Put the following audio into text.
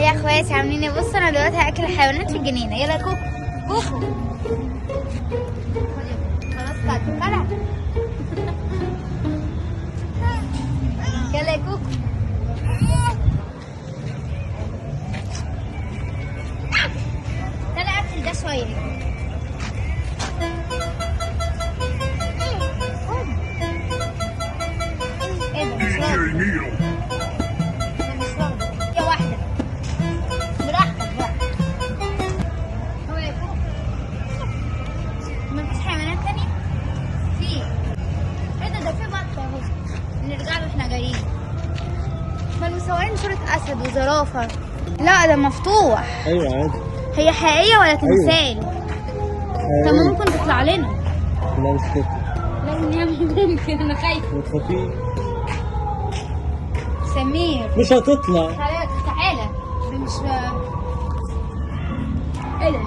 يا اخواتي عاملين ايه؟ بصوا انا دلوقتي هاكل الحيوانات في الجنينه. يلا يا كوكو كوكو. خلاص كده طلع. يلا يا كوكو. طلع اكل ده شويه. ايه ده مش واخد. مش واخد يا واحده. براحتك بقى. هو يا كوكو مفيش حيوانات تانية؟ في. ايه ده في بط اهو. نرجع له احنا جايين. ما مصورين صورة اسد وزرافة. لا ده مفتوح. ايوه عادي. هي حقيقية ولا تمثال؟ طب ممكن تطلع لنا. لا مش كده. لازم نعمل ممكن. انا خايفة. ما تخافيش. سمير مش هتطلع. تعالى تعالى. ده مش ايه ده؟